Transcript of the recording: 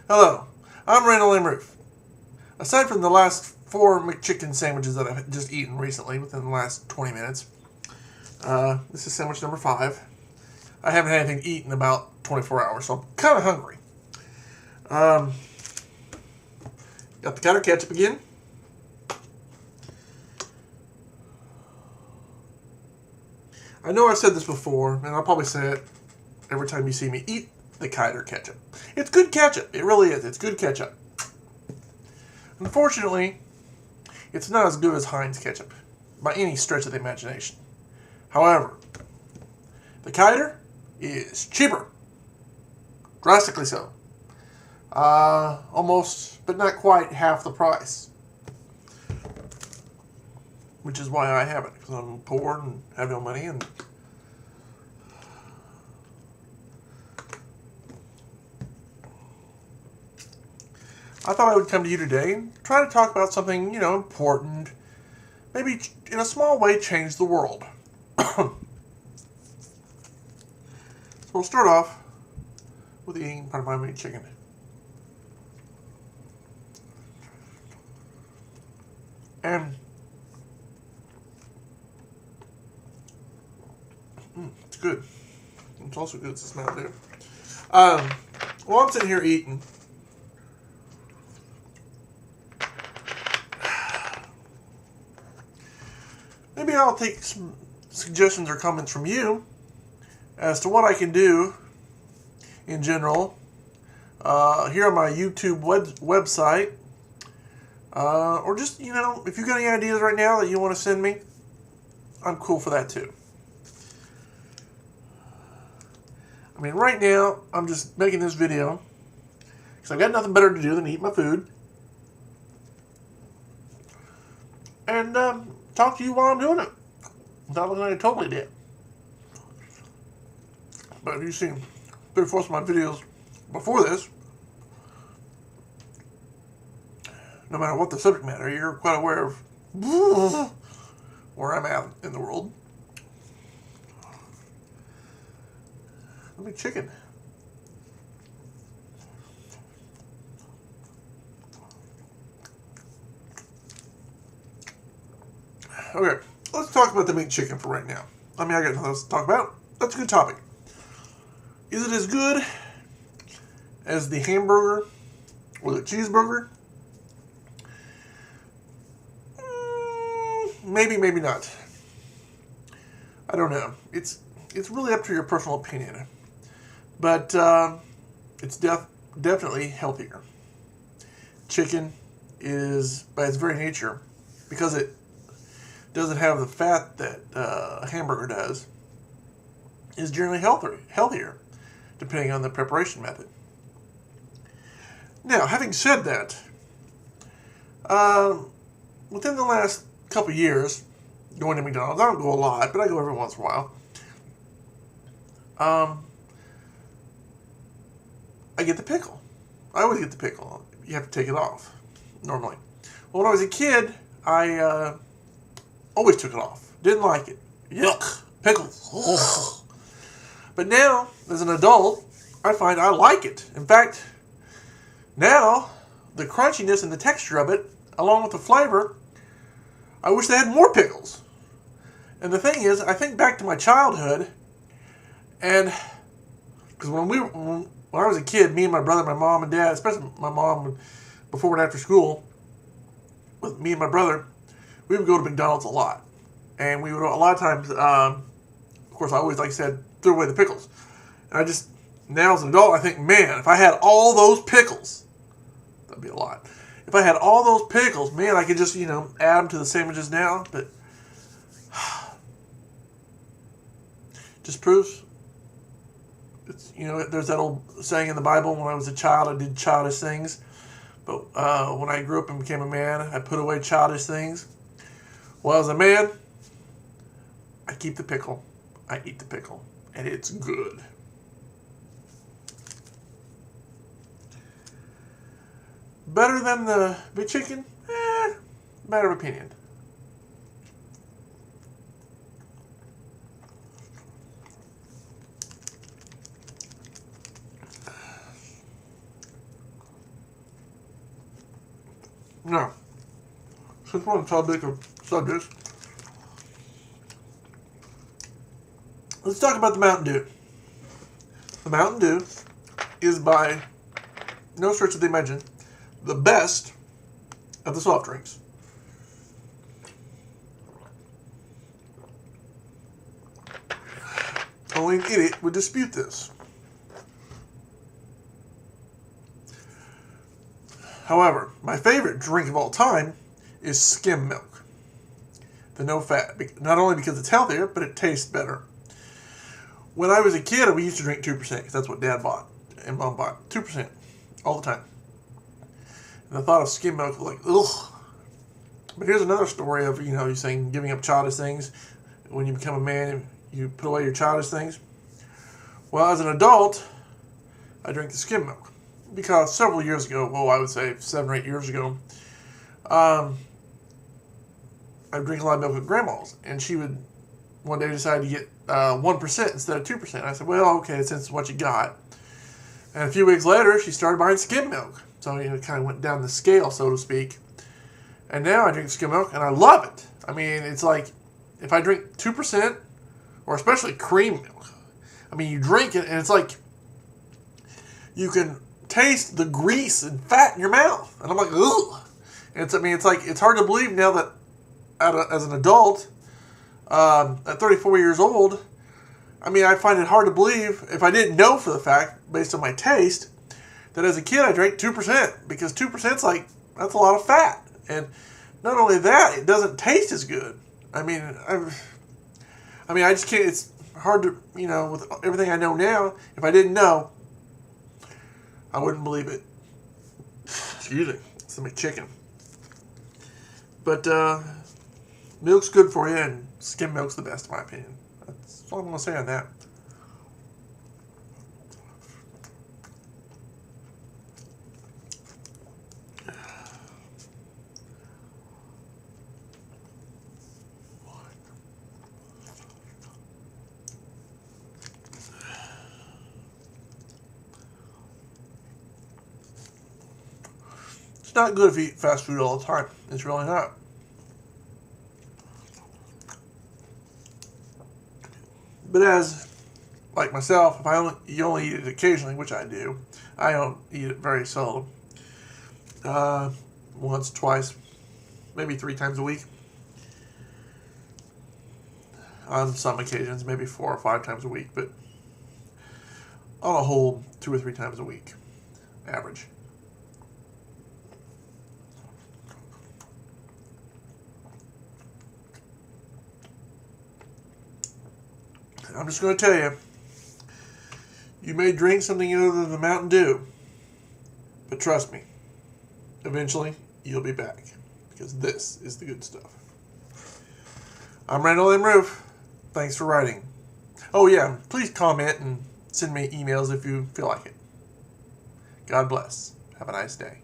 Hello, I'm Randall M. Rueff. Aside from the last 4 McChicken sandwiches that I've just eaten recently within the last 20 minutes, this is sandwich number 5. I haven't had anything to eat in about 24 hours, so I'm kind of hungry. Got the counter ketchup again. I know I've said this before, and I'll probably say it every time you see me eat the Kiter ketchup. It's good ketchup. It really is. It's good ketchup. Unfortunately, it's not as good as Heinz ketchup by any stretch of the imagination. However, the Kiter is cheaper. Drastically so. Almost, but not quite half the price. Which is why I have it, because I'm poor and have no money. And I thought I would come to you today and try to talk about something, important. Maybe in a small way change the world. So we'll start off with eating part of my meat chicken. And it's good. It's also good to smell too. While I'm sitting here eating, maybe I'll take some suggestions or comments from you as to what I can do in general here on my YouTube website. Or just, if you've got any ideas right now that you want to send me, I'm cool for that too. I mean, right now, I'm just making this video because I've got nothing better to do than eat my food and talk to you while I'm doing it without looking like a totally dead. But if you've seen 3/4 of my videos before this, no matter what the subject matter, you're quite aware of where I'm at in the world. Let me chicken. Okay, let's talk about the meat chicken for right now. I got nothing else to talk about. That's a good topic. Is it as good as the hamburger or the cheeseburger? Maybe, maybe not. I don't know. It's really up to your personal opinion. But it's definitely healthier. Chicken is, by its very nature, because it doesn't have the fat that a hamburger does, is generally healthier, depending on the preparation method. Now, having said that, within the last couple years, going to McDonald's, I don't go a lot, but I go every once in a while. I get the pickle. I always get the pickle. You have to take it off, normally. Well, when I was a kid, I always took it off. Didn't like it. Yuck. Pickles. Ugh. But now, as an adult, I find I like it. In fact, now, the crunchiness and the texture of it, along with the flavor, I wish they had more pickles. And the thing is, I think back to my childhood, and because when I was a kid, me and my brother, my mom and dad, especially my mom, before and after school, with me and my brother, we would go to McDonald's a lot. And we would, a lot of times, of course, I always, like I said, threw away the pickles. And now as an adult, I think, man, if I had all those pickles, that'd be a lot. If I had all those pickles, man, I could just, add them to the sandwiches now. But just proves, there's that old saying in the Bible, when I was a child, I did childish things. But when I grew up and became a man, I put away childish things. Well, as a man, I keep the pickle. I eat the pickle. And it's good. Better than the big chicken? Matter of opinion. Now, since we're on the topic of subjects, let's talk about the Mountain Dew. The Mountain Dew is by no stretch of the imagination the best of the soft drinks. Only an idiot would dispute this. However, my favorite drink of all time is skim milk. The no fat. Not only because it's healthier, but it tastes better. When I was a kid, we used to drink 2% because that's what Dad bought and Mom bought. 2% all the time. And the thought of skim milk was like, ugh. But here's another story of, you saying giving up childish things. When you become a man, you put away your childish things. Well, as an adult, I drink the skim milk. Because several years ago, I would say 7 or 8 years ago, I drink a lot of milk at Grandma's. And she would one day decide to get 1% instead of 2%. I said, well, okay, since it's what you got. And a few weeks later, she started buying skim milk. So, it kind of went down the scale, so to speak. And now I drink skim milk, and I love it. I mean, it's like, if I drink 2%, or especially cream milk, you drink it, and it's like, you can taste the grease and fat in your mouth. And I'm like, ugh. And it's hard to believe now that as an adult, at 34 years old, I find it hard to believe, if I didn't know for the fact, based on my taste, that as a kid I drank 2%, because 2% is like, that's a lot of fat. And not only that, it doesn't taste as good. I just can't, it's hard to, with everything I know now, if I didn't know, I wouldn't believe it. Excuse me, it's my chicken. But, milk's good for you, and skim milk's the best, in my opinion. That's all I'm going to say on that. It's not good if you eat fast food all the time. It's really not. But like myself, if you only eat it occasionally, which I do, I don't eat it very seldom. Once, twice, maybe 3 times a week. On some occasions, maybe 4 or 5 times a week, but on a whole, 2 or 3 times a week, average. I'm just going to tell you, you may drink something other than the Mountain Dew, but trust me, eventually you'll be back, because this is the good stuff. I'm Randall M. Rueff. Thanks for writing. Oh yeah, please comment and send me emails if you feel like it. God bless. Have a nice day.